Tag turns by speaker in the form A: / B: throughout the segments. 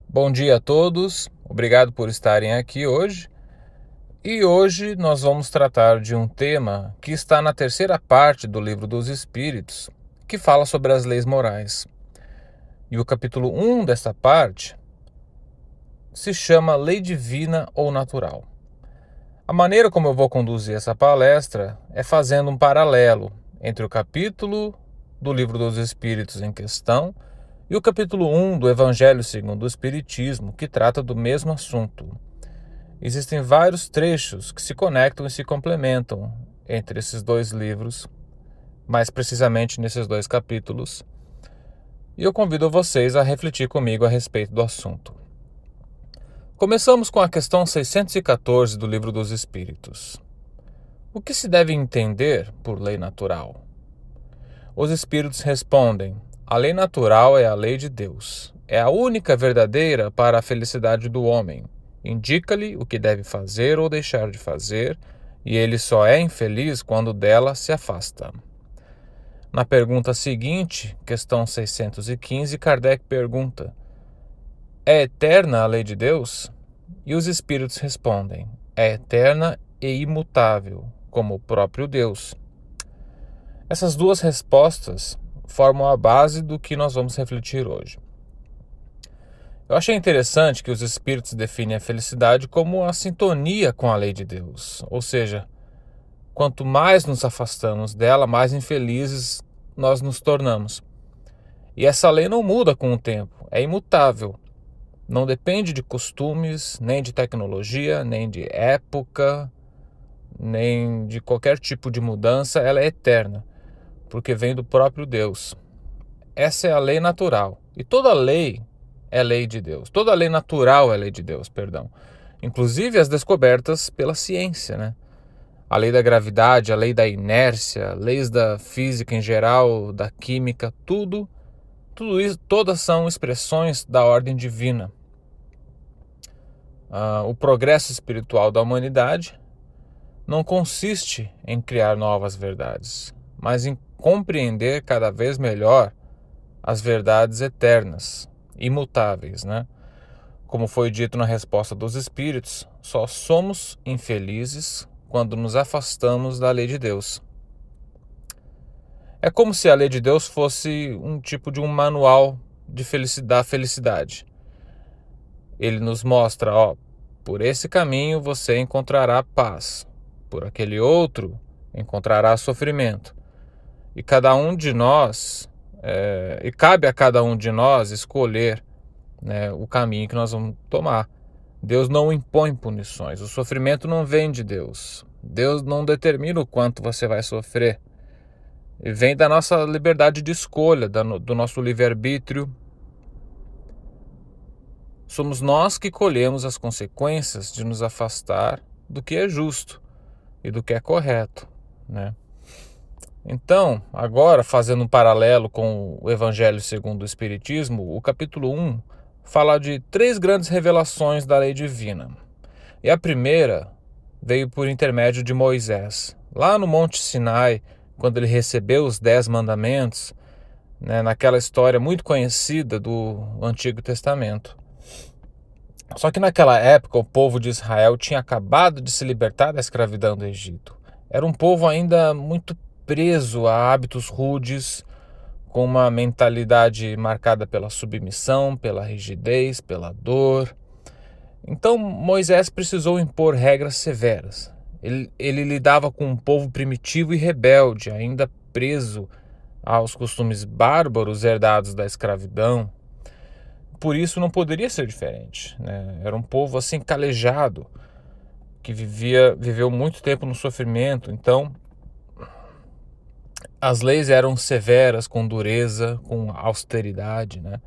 A: Bom dia a todos, obrigado por estarem aqui hoje. E hoje nós vamos tratar de um tema que está na terceira parte do Livro dos Espíritos, que fala sobre as leis morais. E o capítulo 1 dessa parte se chama Lei Divina ou Natural. A maneira como eu vou conduzir essa palestra é fazendo um paralelo entre o capítulo do Livro dos Espíritos em questão e o capítulo 1 do Evangelho segundo o Espiritismo, que trata do mesmo assunto. Existem vários trechos que se conectam e se complementam entre esses dois livros, mais precisamente nesses dois capítulos, e eu convido vocês a refletir comigo a respeito do assunto. Começamos com a questão 614 do Livro dos Espíritos. O que se deve entender por lei natural? Os Espíritos respondem: a lei natural é a lei de Deus. É a única verdadeira para a felicidade do homem. Indica-lhe o que deve fazer ou deixar de fazer, e ele só é infeliz quando dela se afasta. Na pergunta seguinte, questão 615, Kardec pergunta: é eterna a lei de Deus? E os Espíritos respondem: é eterna e imutável, como o próprio Deus. Essas duas respostas formam a base do que nós vamos refletir hoje. Eu achei interessante que os Espíritos definem a felicidade como a sintonia com a lei de Deus, ou seja, quanto mais nos afastamos dela, mais infelizes nós nos tornamos. E essa lei não muda com o tempo, é imutável. Não depende de costumes, nem de tecnologia, nem de época, nem de qualquer tipo de mudança, ela é eterna, porque vem do próprio Deus. Essa é a lei natural. E toda lei é lei de Deus. Toda lei natural é lei de Deus, perdão. Inclusive as descobertas pela ciência, né? A lei da gravidade, a lei da inércia, leis da física em geral, da química, tudo isso, todas são expressões da ordem divina. O progresso espiritual da humanidade não consiste em criar novas verdades, mas em compreender cada vez melhor as verdades eternas, imutáveis, né? Como foi dito na resposta dos Espíritos, só somos infelizes quando nos afastamos da lei de Deus. É como se a lei de Deus fosse um tipo de um manual da felicidade. Ele nos mostra, por esse caminho você encontrará paz, por aquele outro encontrará sofrimento. E cada um de nós, e cabe a cada um de nós escolher, né, o caminho que nós vamos tomar. Deus não impõe punições, o sofrimento não vem de Deus. Deus não determina o quanto você vai sofrer. E vem da nossa liberdade de escolha, do nosso livre-arbítrio. Somos nós que colhemos as consequências de nos afastar do que é justo e do que é correto, né? Então, agora, fazendo um paralelo com o Evangelho segundo o Espiritismo, o capítulo 1 fala de 3 grandes revelações da lei divina. E a primeira veio por intermédio de Moisés. Lá no Monte Sinai, quando ele recebeu os 10 mandamentos, né, naquela história muito conhecida do Antigo Testamento. Só que naquela época o povo de Israel tinha acabado de se libertar da escravidão do Egito. Era um povo ainda muito preso a hábitos rudes, com uma mentalidade marcada pela submissão, pela rigidez, pela dor. Então Moisés precisou impor regras severas. Ele lidava com um povo primitivo e rebelde, ainda preso aos costumes bárbaros herdados da escravidão. Por isso não poderia ser diferente, né? Era um povo assim calejado, que viveu muito tempo no sofrimento. Então as leis eram severas, com dureza, com austeridade, né?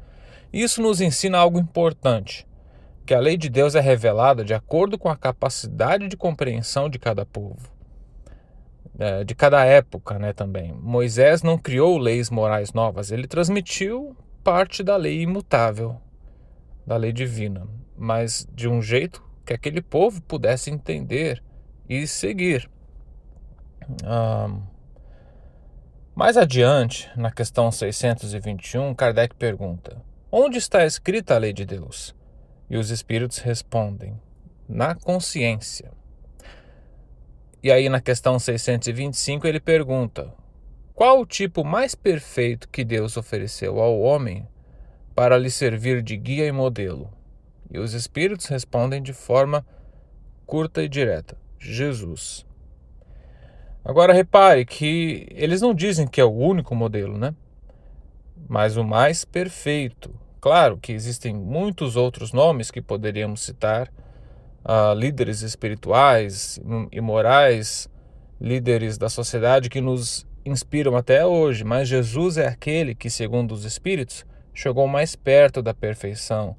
A: Isso nos ensina algo importante, que a lei de Deus é revelada de acordo com a capacidade de compreensão de cada povo, de cada época, né, também. Moisés não criou leis morais novas, ele transmitiu parte da lei imutável, da lei divina, mas de um jeito que aquele povo pudesse entender e seguir. Mais adiante, na questão 621, Kardec pergunta: onde está escrita a lei de Deus? E os espíritos respondem: na consciência. E aí na questão 625 ele pergunta: qual o tipo mais perfeito que Deus ofereceu ao homem para lhe servir de guia e modelo? E os espíritos respondem de forma curta e direta: Jesus. Agora repare que eles não dizem que é o único modelo, né? Mas o mais perfeito. Claro que existem muitos outros nomes que poderíamos citar, líderes espirituais e morais, líderes da sociedade que nos inspiram até hoje, mas Jesus é aquele que, segundo os espíritos, chegou mais perto da perfeição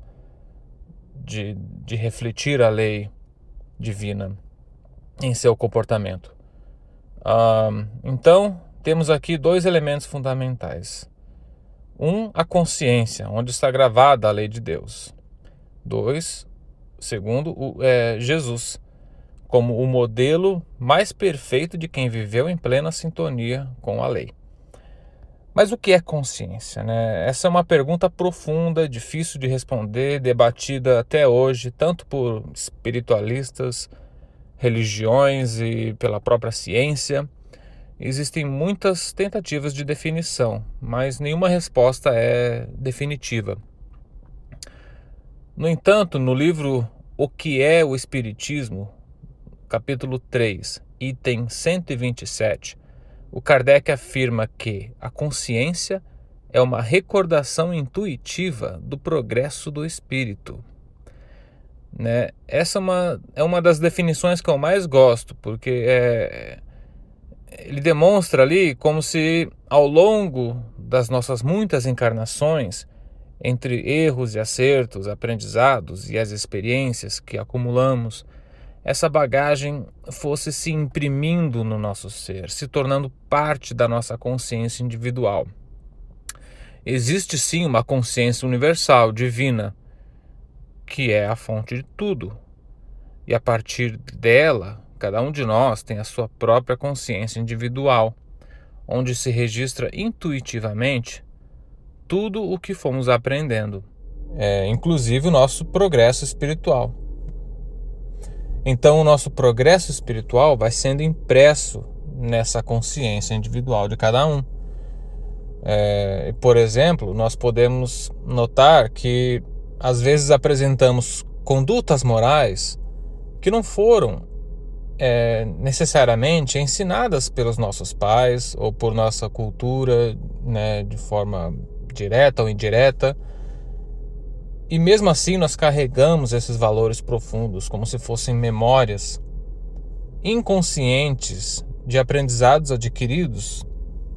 A: de refletir a lei divina em seu comportamento. Então, temos aqui dois elementos fundamentais. A consciência, onde está gravada a lei de Deus. Segundo, Jesus, como o modelo mais perfeito de quem viveu em plena sintonia com a lei. Mas o que é consciência, né? Essa é uma pergunta profunda, difícil de responder, debatida até hoje, tanto por espiritualistas, religiões e pela própria ciência. Existem muitas tentativas de definição, mas nenhuma resposta é definitiva. No entanto, no livro O que é o Espiritismo, capítulo 3, item 127, o Kardec afirma que a consciência é uma recordação intuitiva do progresso do espírito. Né? Essa é uma das definições que eu mais gosto, porque ele demonstra ali como se ao longo das nossas muitas encarnações, entre erros e acertos, aprendizados e as experiências que acumulamos, essa bagagem fosse se imprimindo no nosso ser, se tornando parte da nossa consciência individual. Existe sim uma consciência universal, divina, que é a fonte de tudo. E a partir dela, cada um de nós tem a sua própria consciência individual, onde se registra intuitivamente tudo o que fomos aprendendo, inclusive o nosso progresso espiritual. Então o nosso progresso espiritual vai sendo impresso nessa consciência individual de cada um. Por exemplo, nós podemos notar que às vezes apresentamos condutas morais que não foram necessariamente ensinadas pelos nossos pais ou por nossa cultura, né, de forma direta ou indireta. E mesmo assim nós carregamos esses valores profundos como se fossem memórias inconscientes de aprendizados adquiridos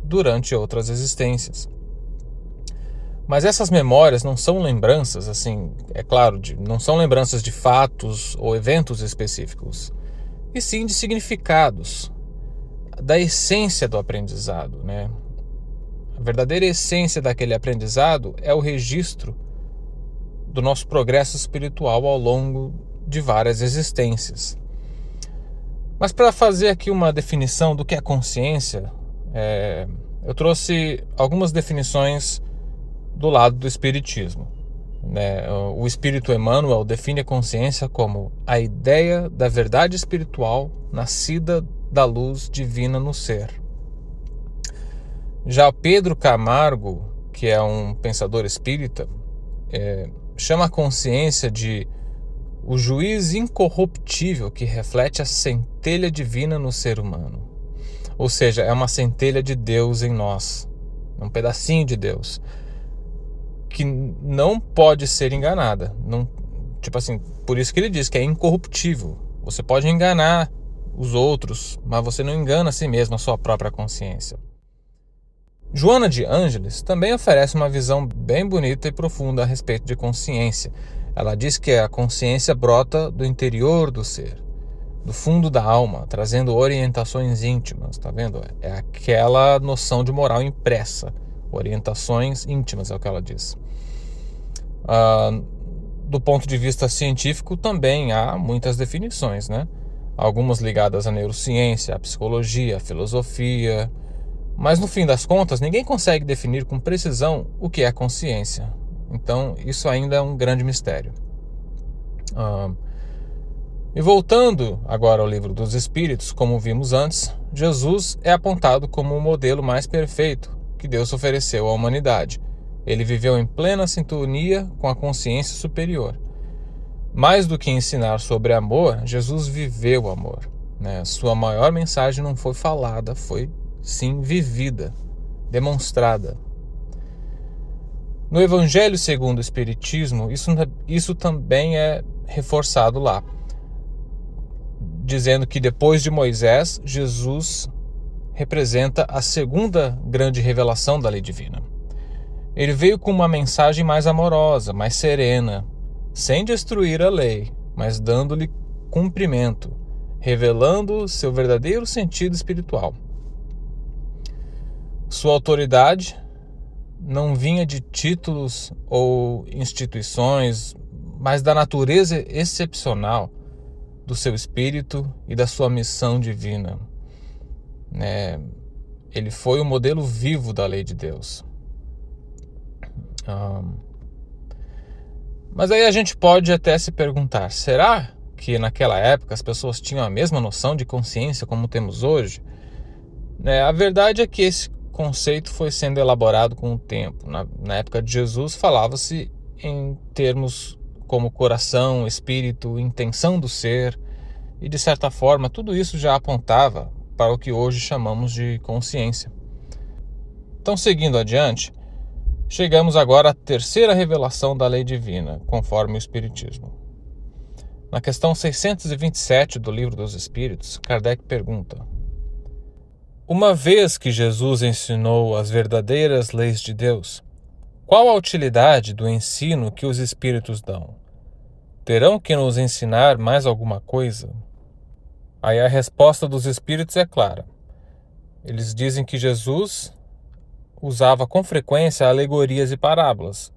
A: durante outras existências. Mas essas memórias não são lembranças, assim, é claro, não são lembranças de fatos ou eventos específicos, e sim de significados, da essência do aprendizado, né? A verdadeira essência daquele aprendizado é o registro do nosso progresso espiritual ao longo de várias existências. Mas para fazer aqui uma definição do que é consciência, eu trouxe algumas definições do lado do espiritismo. Né? O espírito Emmanuel define a consciência como a ideia da verdade espiritual nascida da luz divina no ser. Já Pedro Camargo, que é um pensador espírita, chama a consciência de o juiz incorruptível que reflete a centelha divina no ser humano. Ou seja, é uma centelha de Deus em nós, um pedacinho de Deus, que não pode ser enganada. Não, tipo assim, por isso que ele diz que é incorruptível. Você pode enganar os outros, mas você não engana a si mesmo, a sua própria consciência. Joana de Ângeles também oferece uma visão bem bonita e profunda a respeito de consciência. Ela diz que a consciência brota do interior do ser, do fundo da alma, trazendo orientações íntimas, tá vendo? É aquela noção de moral impressa, orientações íntimas é o que ela diz. Do ponto de vista científico também há muitas definições, né? Algumas ligadas à neurociência, à psicologia, à filosofia. Mas no fim das contas, ninguém consegue definir com precisão o que é consciência. Então, isso ainda é um grande mistério. Ah, E voltando agora ao livro dos Espíritos, como vimos antes, Jesus é apontado como o modelo mais perfeito que Deus ofereceu à humanidade. Ele viveu em plena sintonia com a consciência superior. Mais do que ensinar sobre amor, Jesus viveu o amor, né? Sua maior mensagem não foi falada, foi sim vivida, demonstrada. No Evangelho segundo o Espiritismo, isso também é reforçado lá, dizendo que depois de Moisés, Jesus representa a segunda grande revelação da lei divina. Ele veio com uma mensagem mais amorosa, mais serena, sem destruir a lei, mas dando-lhe cumprimento, revelando seu verdadeiro sentido espiritual. Sua autoridade não vinha de títulos ou instituições, mas da natureza excepcional do seu espírito e da sua missão divina. Ele foi o modelo vivo da lei de Deus. Mas aí a gente pode até se perguntar, será que naquela época as pessoas tinham a mesma noção de consciência como temos hoje? A verdade é que esse conceito foi sendo elaborado com o tempo. Na época de Jesus falava-se em termos como coração, espírito, intenção do ser, e de certa forma tudo isso já apontava para o que hoje chamamos de consciência. Então, seguindo adiante, chegamos agora à terceira revelação da lei divina, conforme o Espiritismo. Na questão 627 do Livro dos Espíritos, Kardec pergunta: uma vez que Jesus ensinou as verdadeiras leis de Deus, qual a utilidade do ensino que os Espíritos dão? Terão que nos ensinar mais alguma coisa? Aí a resposta dos Espíritos é clara. Eles dizem que Jesus usava com frequência alegorias e parábolas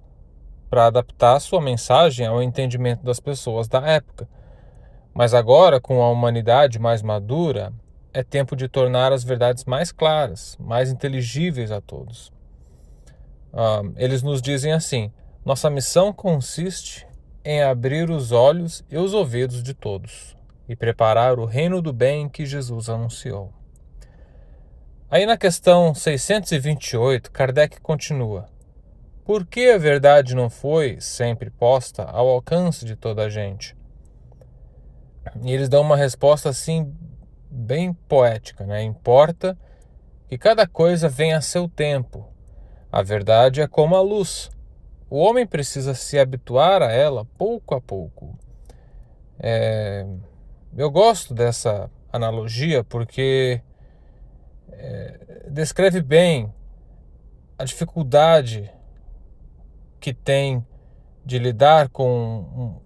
A: para adaptar sua mensagem ao entendimento das pessoas da época. Mas agora, com a humanidade mais madura, é tempo de tornar as verdades mais claras, mais inteligíveis a todos. Eles nos dizem assim: nossa missão consiste em abrir os olhos e os ouvidos de todos e preparar o reino do bem que Jesus anunciou. Aí na questão 628, Kardec continua: por que a verdade não foi sempre posta ao alcance de toda a gente? E eles dão uma resposta assim bem poética, né? Importa que cada coisa venha a seu tempo. A verdade é como a luz. O homem precisa se habituar a ela pouco a pouco. Eu gosto dessa analogia porque descreve bem a dificuldade que tem de lidar com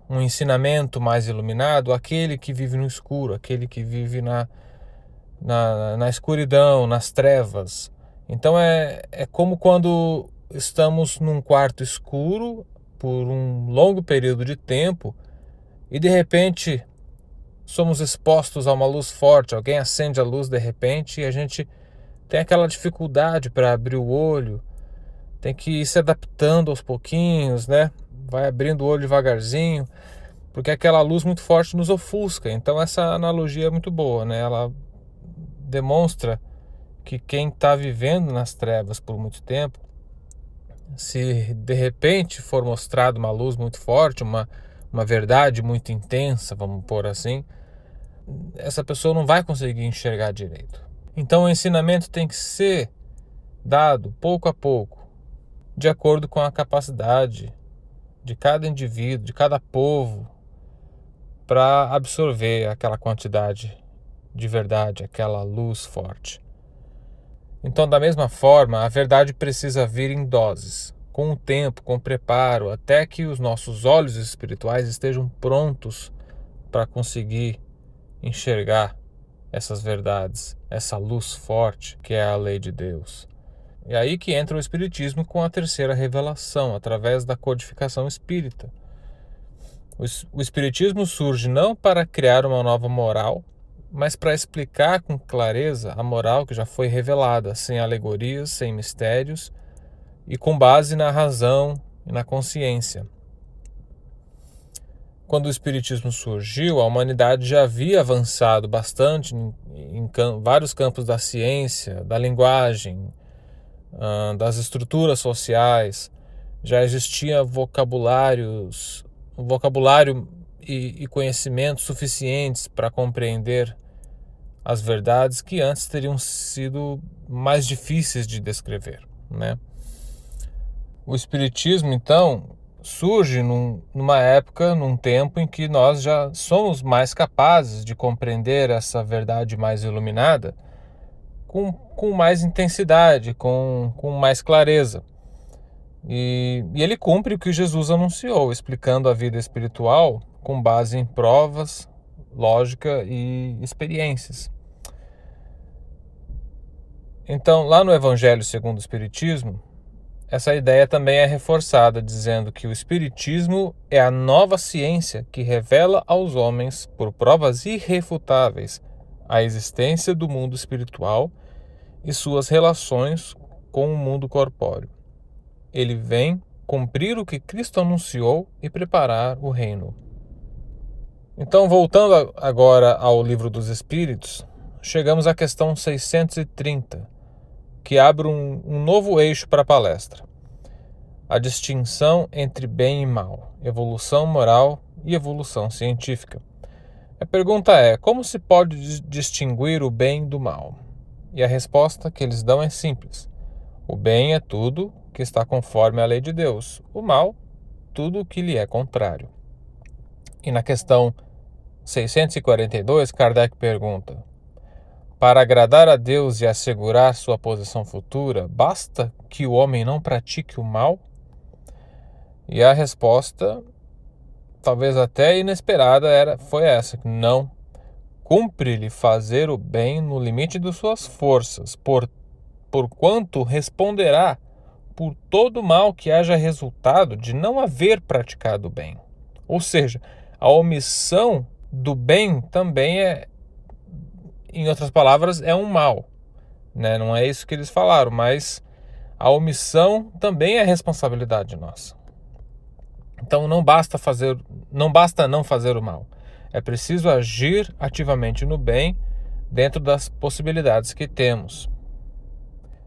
A: um ensinamento mais iluminado, aquele que vive no escuro, aquele que vive na escuridão, nas trevas. Então é como quando estamos num quarto escuro por um longo período de tempo e de repente somos expostos a uma luz forte, alguém acende a luz de repente e a gente tem aquela dificuldade para abrir o olho, tem que ir se adaptando aos pouquinhos, né? Vai abrindo o olho devagarzinho, porque aquela luz muito forte nos ofusca. Então essa analogia é muito boa, né? Ela demonstra que quem está vivendo nas trevas por muito tempo, se de repente for mostrado uma luz muito forte, uma verdade muito intensa, vamos pôr assim, essa pessoa não vai conseguir enxergar direito. Então o ensinamento tem que ser dado pouco a pouco, de acordo com a capacidade de cada indivíduo, de cada povo, para absorver aquela quantidade de verdade, aquela luz forte. Então, da mesma forma, a verdade precisa vir em doses, com o tempo, com o preparo, até que os nossos olhos espirituais estejam prontos para conseguir enxergar essas verdades, essa luz forte que é a lei de Deus. É aí que entra o Espiritismo com a terceira revelação, através da codificação espírita. O Espiritismo surge não para criar uma nova moral, mas para explicar com clareza a moral que já foi revelada, sem alegorias, sem mistérios e com base na razão e na consciência. quando o Espiritismo surgiu, a humanidade já havia avançado bastante em vários campos da ciência, da linguagem, das estruturas sociais. Já existia vocabulário e conhecimentos suficientes para compreender as verdades que antes teriam sido mais difíceis de descrever, né? O Espiritismo, então, surge numa época, num tempo em que nós já somos mais capazes de compreender essa verdade mais iluminada com mais intensidade, com mais clareza. E ele cumpre o que Jesus anunciou, explicando a vida espiritual com base em provas, lógica e experiências. Então, lá no Evangelho segundo o Espiritismo, essa ideia também é reforçada, dizendo que o Espiritismo é a nova ciência que revela aos homens, por provas irrefutáveis, a existência do mundo espiritual e suas relações com o mundo corpóreo. Ele vem cumprir o que Cristo anunciou e preparar o reino. Então, voltando agora ao Livro dos Espíritos, chegamos à questão 630, que abre um novo eixo para a palestra. A distinção entre bem e mal, evolução moral e evolução científica. A pergunta é: como se pode distinguir o bem do mal? E a resposta que eles dão é simples. O bem é tudo que está conforme a lei de Deus. O mal, tudo o que lhe é contrário. E na questão 642, Kardec pergunta: para agradar a Deus e assegurar sua posição futura, basta que o homem não pratique o mal? E a resposta, talvez até inesperada, foi essa: não. Cumpre-lhe fazer o bem no limite de suas forças, porquanto responderá por todo o mal que haja resultado de não haver praticado o bem. Ou seja, a omissão do bem também em outras palavras, é um mal, né? Não é isso que eles falaram, mas a omissão também é responsabilidade nossa. Então não basta não fazer o mal. É preciso agir ativamente no bem dentro das possibilidades que temos.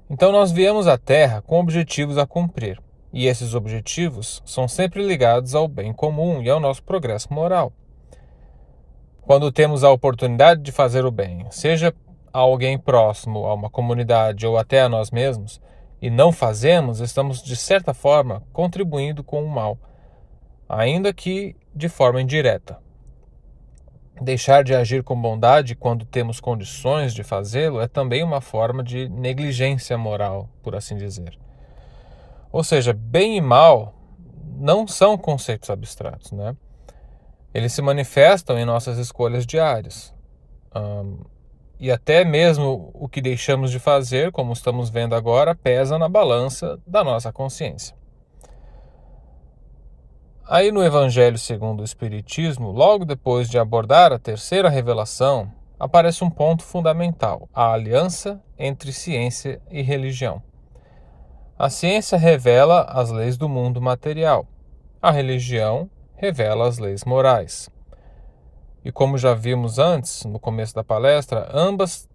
A: Então nós viemos à Terra com objetivos a cumprir, e esses objetivos são sempre ligados ao bem comum e ao nosso progresso moral. Quando temos a oportunidade de fazer o bem, seja a alguém próximo, a uma comunidade ou até a nós mesmos, e não fazemos, estamos de certa forma contribuindo com o mal, ainda que de forma indireta. Deixar de agir com bondade quando temos condições de fazê-lo é também uma forma de negligência moral, por assim dizer. Ou seja, bem e mal não são conceitos abstratos, né? Eles se manifestam em nossas escolhas diárias. E até mesmo o que deixamos de fazer, como estamos vendo agora, pesa na balança da nossa consciência. Aí no Evangelho segundo o Espiritismo, logo depois de abordar a terceira revelação, aparece um ponto fundamental: a aliança entre ciência e religião. A ciência revela as leis do mundo material. A religião revela as leis morais. E como já vimos antes, no começo da palestra, ambas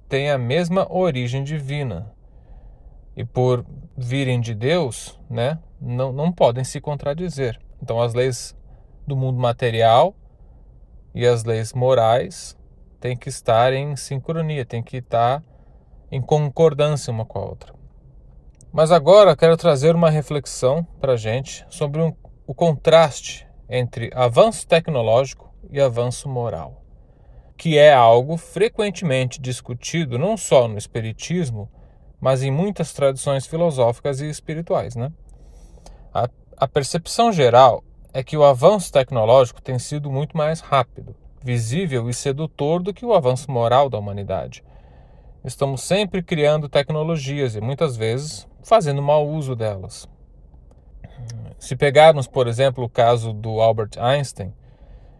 A: têm a mesma origem divina. E por virem de Deus, né, não podem se contradizer. Então as leis do mundo material e as leis morais têm que estar em sincronia, têm que estar em concordância uma com a outra. Mas agora quero trazer uma reflexão para a gente sobre o contraste entre avanço tecnológico e avanço moral, que é algo frequentemente discutido não só no Espiritismo, mas em muitas tradições filosóficas e espirituais, né? A percepção geral é que o avanço tecnológico tem sido muito mais rápido, visível e sedutor do que o avanço moral da humanidade. Estamos sempre criando tecnologias e muitas vezes fazendo mau uso delas. Se pegarmos, por exemplo, o caso do Albert Einstein,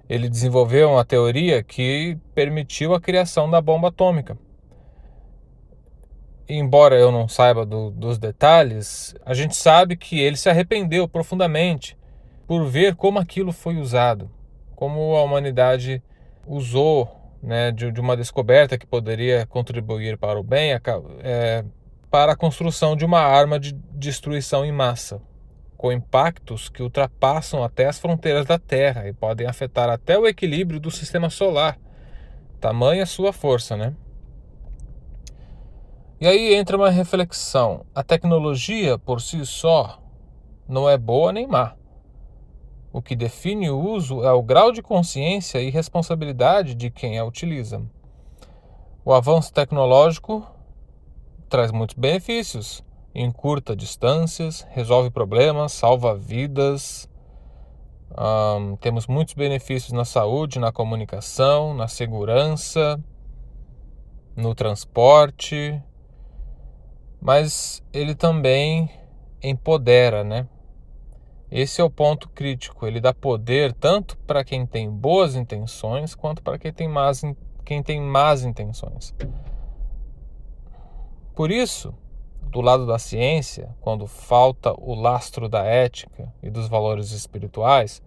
A: ele desenvolveu uma teoria que permitiu a criação da bomba atômica. Embora eu não saiba dos detalhes, a gente sabe que ele se arrependeu profundamente por ver como aquilo foi usado. como a humanidade usou, né, de uma descoberta que poderia contribuir para o bem, para a construção de uma arma de destruição em massa, com impactos que ultrapassam até as fronteiras da Terra e podem afetar até o equilíbrio do sistema solar. Tamanha sua força, né? E aí entra uma reflexão. A tecnologia por si só não é boa nem má. O que define o uso é o grau de consciência e responsabilidade de quem a utiliza. O avanço tecnológico traz muitos benefícios, encurta distâncias, resolve problemas, salva vidas. Temos muitos benefícios na saúde, na comunicação, na segurança, no transporte, mas ele também empodera, né? Esse é o ponto crítico. Ele dá poder tanto para quem tem boas intenções quanto para quem tem más intenções. Por isso, do lado da ciência, quando falta o lastro da ética e dos valores espirituais,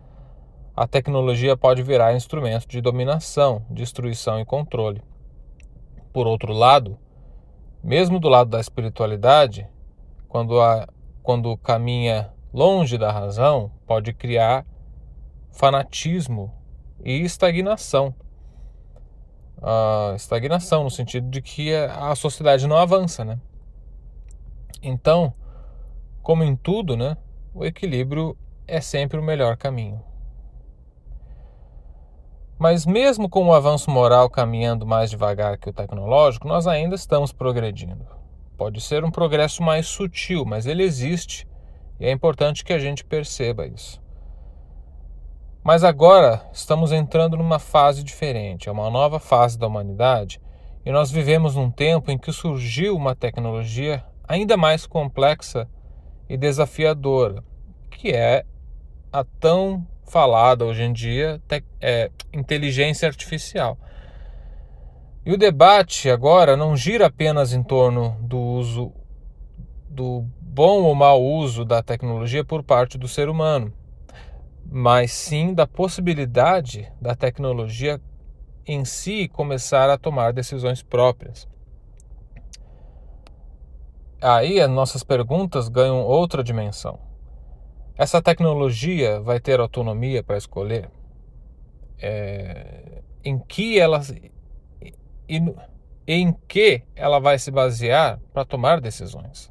A: a tecnologia pode virar instrumento de dominação, destruição e controle. Por outro lado, mesmo do lado da espiritualidade, quando caminha longe da razão, pode criar fanatismo e estagnação. Estagnação no sentido de que a sociedade não avança, né? Então, como em tudo, né, o equilíbrio é sempre o melhor caminho. Mas mesmo com o avanço moral caminhando mais devagar que o tecnológico, nós ainda estamos progredindo. Pode ser um progresso mais sutil, mas ele existe e é importante que a gente perceba isso. Mas agora estamos entrando numa fase diferente, é uma nova fase da humanidade, e nós vivemos num tempo em que surgiu uma tecnologia ainda mais complexa e desafiadora, que é a tão falada hoje em dia inteligência artificial. E o debate agora não gira apenas em torno do bom ou mau uso da tecnologia por parte do ser humano, mas sim da possibilidade da tecnologia em si começar a tomar decisões próprias. Aí as nossas perguntas ganham outra dimensão. Essa tecnologia vai ter autonomia para escolher? Em que ela vai se basear para tomar decisões?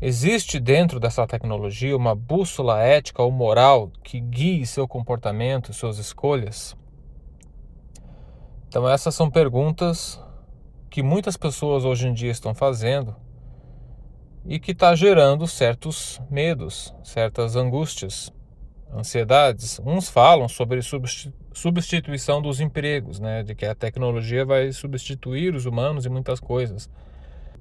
A: Existe dentro dessa tecnologia uma bússola ética ou moral que guie seu comportamento e suas escolhas? Então essas são perguntas que muitas pessoas hoje em dia estão fazendo e que está gerando certos medos, certas angústias, ansiedades. Uns falam sobre substituição dos empregos, né, de que a tecnologia vai substituir os humanos em muitas coisas.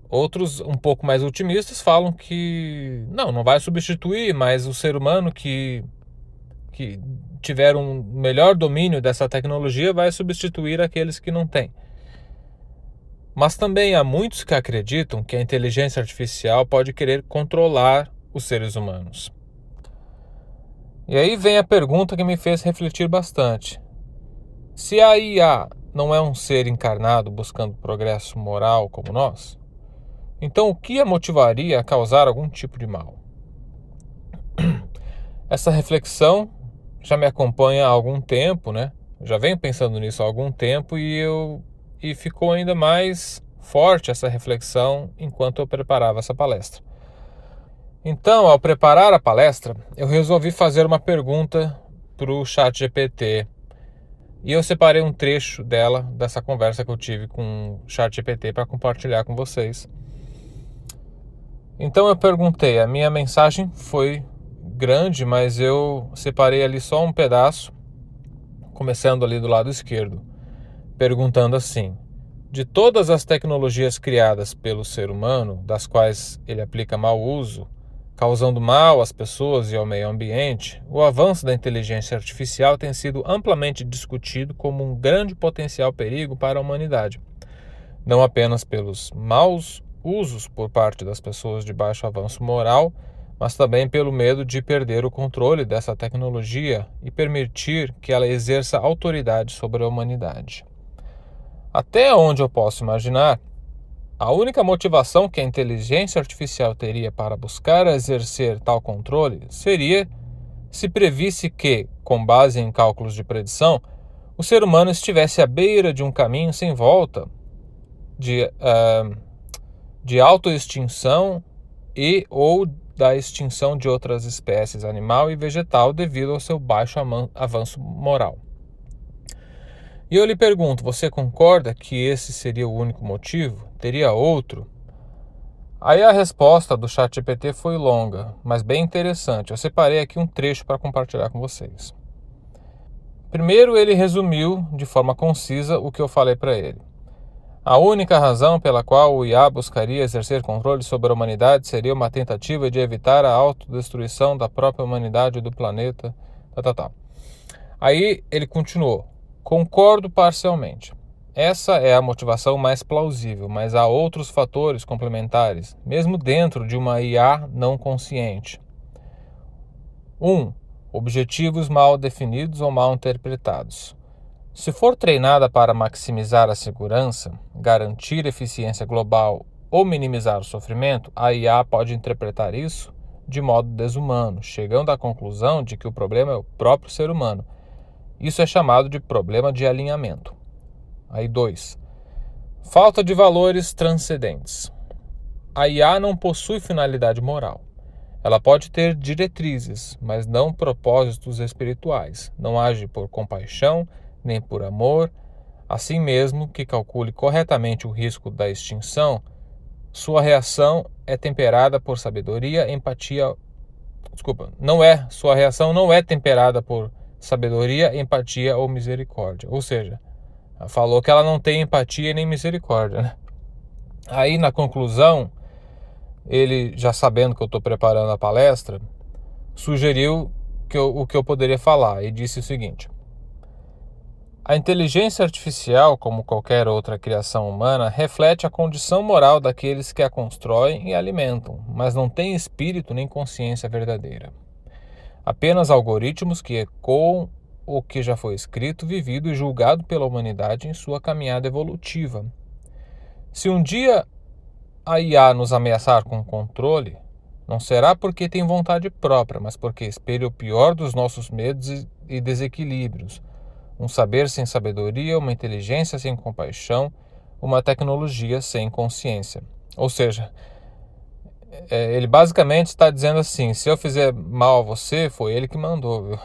A: Outros, um pouco mais otimistas, falam que não vai substituir, mas o ser humano que tiver um melhor domínio dessa tecnologia vai substituir aqueles que não têm. Mas também há muitos que acreditam que a inteligência artificial pode querer controlar os seres humanos. E aí vem a pergunta que me fez refletir bastante. Se a IA não é um ser encarnado buscando progresso moral como nós, então o que a motivaria a causar algum tipo de mal? Essa reflexão já me acompanha há algum tempo, né? Já venho pensando nisso há algum tempo e ficou ainda mais forte essa reflexão enquanto eu preparava essa palestra. Então, ao preparar a palestra, eu resolvi fazer uma pergunta para o ChatGPT. E eu separei um trecho dessa conversa que eu tive com o ChatGPT para compartilhar com vocês. Então eu perguntei, a minha mensagem foi grande, mas eu separei ali só um pedaço, começando ali do lado esquerdo, perguntando assim: de todas as tecnologias criadas pelo ser humano, das quais ele aplica mau uso, causando mal às pessoas e ao meio ambiente, o avanço da inteligência artificial tem sido amplamente discutido como um grande potencial perigo para a humanidade, não apenas pelos maus usos por parte das pessoas de baixo avanço moral, mas também pelo medo de perder o controle dessa tecnologia e permitir que ela exerça autoridade sobre a humanidade. Até onde eu posso imaginar, a única motivação que a inteligência artificial teria para buscar exercer tal controle seria se previsse que, com base em cálculos de predição, o ser humano estivesse à beira de um caminho sem volta de autoextinção e ou da extinção de outras espécies animal e vegetal devido ao seu baixo avanço moral. E eu lhe pergunto, você concorda que esse seria o único motivo? Teria outro? Aí a resposta do ChatGPT foi longa, mas bem interessante. Eu separei aqui um trecho para compartilhar com vocês. Primeiro, ele resumiu de forma concisa o que eu falei para ele. A única razão pela qual o IA buscaria exercer controle sobre a humanidade seria uma tentativa de evitar a autodestruição da própria humanidade e do planeta. Aí ele continuou. Concordo parcialmente. Essa é a motivação mais plausível, mas há outros fatores complementares, mesmo dentro de uma IA não consciente. 1. Objetivos mal definidos ou mal interpretados. Se for treinada para maximizar a segurança, garantir eficiência global ou minimizar o sofrimento, a IA pode interpretar isso de modo desumano, chegando à conclusão de que o problema é o próprio ser humano. Isso é chamado de problema de alinhamento. Aí 2. Falta de valores transcendentes. A IA não possui finalidade moral. Ela pode ter diretrizes, mas não propósitos espirituais. Não age por compaixão, nem por amor. Assim mesmo que calcule corretamente o risco da extinção, sua reação é temperada por sabedoria, empatia. Sua reação não é temperada por sabedoria, empatia ou misericórdia. Ou seja, falou que ela não tem empatia nem misericórdia, né? Aí na conclusão, ele, já sabendo que eu estou preparando a palestra, sugeriu o que eu poderia falar e disse o seguinte: a inteligência artificial, como qualquer outra criação humana, reflete a condição moral daqueles que a constroem e alimentam, mas não tem espírito nem consciência verdadeira. Apenas algoritmos que ecoam o que já foi escrito, vivido e julgado pela humanidade em sua caminhada evolutiva. Se um dia a IA nos ameaçar com controle, não será porque tem vontade própria, mas porque espelha o pior dos nossos medos e desequilíbrios. Um saber sem sabedoria, uma inteligência sem compaixão, uma tecnologia sem consciência. Ou seja, ele basicamente está dizendo assim: se eu fizer mal a você, foi ele que mandou, viu?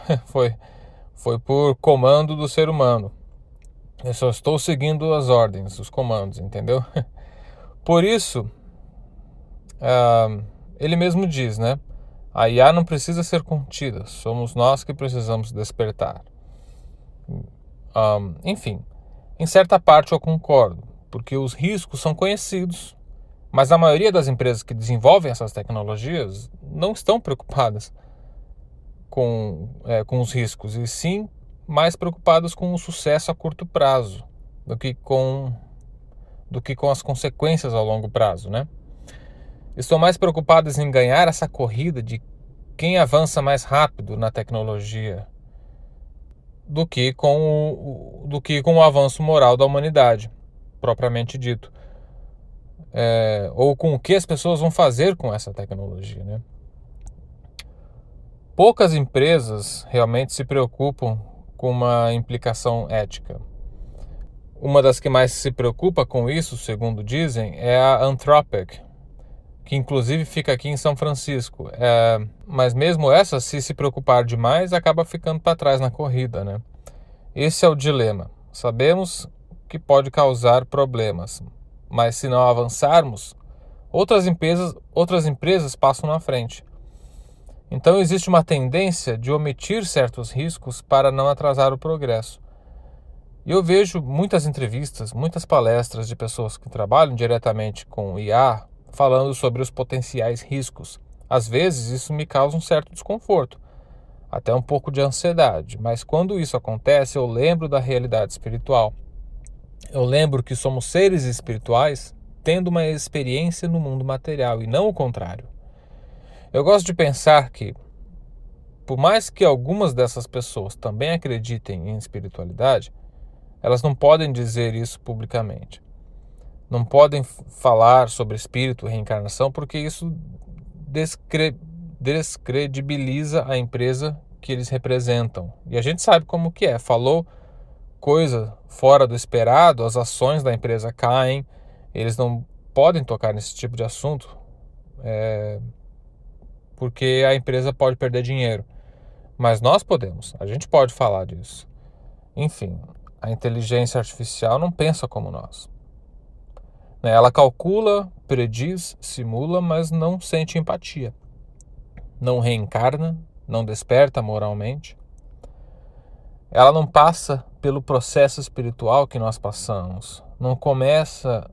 A: Foi por comando do ser humano. Eu só estou seguindo as ordens, os comandos, entendeu? Por isso, ele mesmo diz, né? A IA não precisa ser contida, somos nós que precisamos despertar. Enfim, em certa parte eu concordo, porque os riscos são conhecidos, mas a maioria das empresas que desenvolvem essas tecnologias não estão preocupadas com os riscos, e sim mais preocupadas com o sucesso a curto prazo do que com as consequências ao longo prazo, né? Estão mais preocupadas em ganhar essa corrida de quem avança mais rápido na tecnologia do que com o avanço moral da humanidade, propriamente dito. Ou com o que as pessoas vão fazer com essa tecnologia, né? Poucas empresas realmente se preocupam com uma implicação ética. Uma das que mais se preocupa com isso, segundo dizem, é a Anthropic, que inclusive fica aqui em São Francisco. Mas mesmo essa, se preocupar demais, acaba ficando para trás na corrida, né? Esse é o dilema. Sabemos que pode causar problemas, mas se não avançarmos, outras empresas passam na frente. Então existe uma tendência de omitir certos riscos para não atrasar o progresso. E eu vejo muitas entrevistas, muitas palestras de pessoas que trabalham diretamente com IA falando sobre os potenciais riscos. Às vezes isso me causa um certo desconforto, até um pouco de ansiedade, mas quando isso acontece eu lembro da realidade espiritual. Eu lembro que somos seres espirituais tendo uma experiência no mundo material e não o contrário. Eu gosto de pensar que, por mais que algumas dessas pessoas também acreditem em espiritualidade, elas não podem dizer isso publicamente. Não podem falar sobre espírito, reencarnação, porque isso descredibiliza a empresa que eles representam. E a gente sabe como que é. Falou coisa fora do esperado, as ações da empresa caem, eles não podem tocar nesse tipo de assunto, porque a empresa pode perder dinheiro. Mas nós podemos, a gente pode falar disso. Enfim, a inteligência artificial não pensa como nós. Ela calcula, prediz, simula, mas não sente empatia. Não reencarna, não desperta moralmente. Ela não passa pelo processo espiritual que nós passamos. Não começa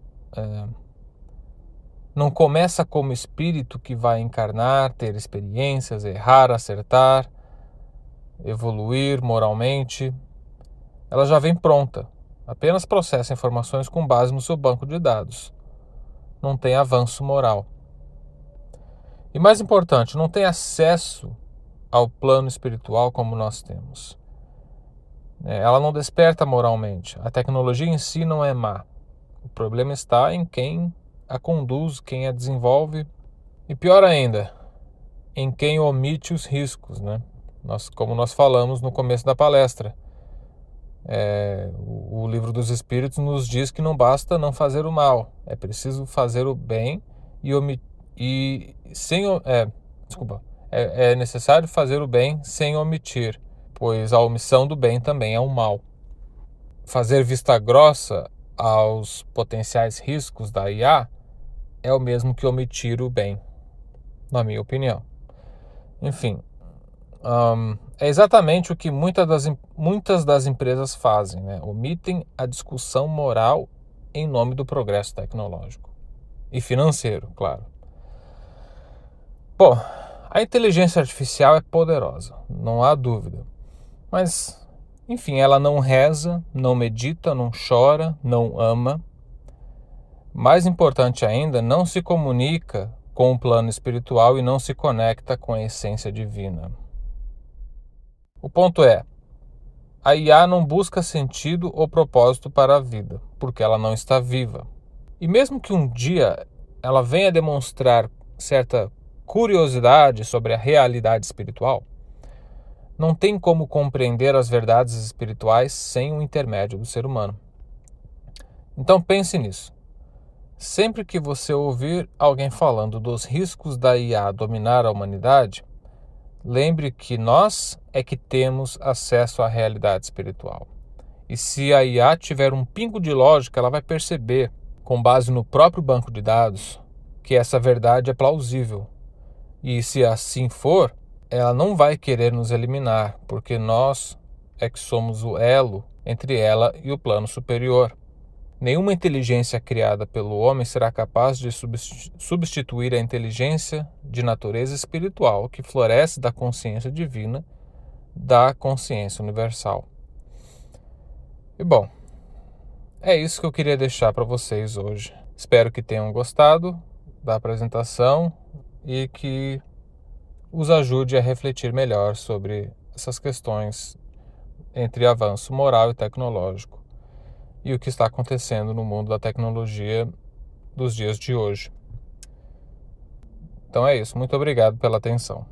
A: como espírito que vai encarnar, ter experiências, errar, acertar, evoluir moralmente. Ela já vem pronta. Apenas processa informações com base no seu banco de dados. Não tem avanço moral. E mais importante, não tem acesso ao plano espiritual como nós temos. Ela não desperta moralmente. A tecnologia em si não é má. O problema está em quem a conduz, quem a desenvolve e, pior ainda, em quem omite os riscos, né? Como nós falamos no começo da palestra. O Livro dos Espíritos nos diz que não basta não fazer o mal, é preciso fazer o bem é necessário fazer o bem sem omitir, pois a omissão do bem também é um mal. Fazer vista grossa aos potenciais riscos da IA é o mesmo que omitir o bem, na minha opinião. Enfim, é exatamente o que muitas das empresas fazem, né? Omitem a discussão moral em nome do progresso tecnológico e financeiro, claro. Bom, a inteligência artificial é poderosa, não há dúvida. Mas, enfim, ela não reza, não medita, não chora, não ama. Mais importante ainda, não se comunica com o plano espiritual e não se conecta com a essência divina. O ponto é, a IA não busca sentido ou propósito para a vida, porque ela não está viva. E mesmo que um dia ela venha demonstrar certa curiosidade sobre a realidade espiritual, não tem como compreender as verdades espirituais sem o intermédio do ser humano. Então pense nisso. Sempre que você ouvir alguém falando dos riscos da IA dominar a humanidade, lembre que nós é que temos acesso à realidade espiritual. E se a IA tiver um pingo de lógica, ela vai perceber, com base no próprio banco de dados, que essa verdade é plausível. E se assim for, ela não vai querer nos eliminar, porque nós é que somos o elo entre ela e o plano superior. Nenhuma inteligência criada pelo homem será capaz de substituir a inteligência de natureza espiritual que floresce da consciência divina, da consciência universal. E bom, é isso que eu queria deixar para vocês hoje. Espero que tenham gostado da apresentação e que os ajude a refletir melhor sobre essas questões entre avanço moral e tecnológico e o que está acontecendo no mundo da tecnologia dos dias de hoje. Então é isso. Muito obrigado pela atenção.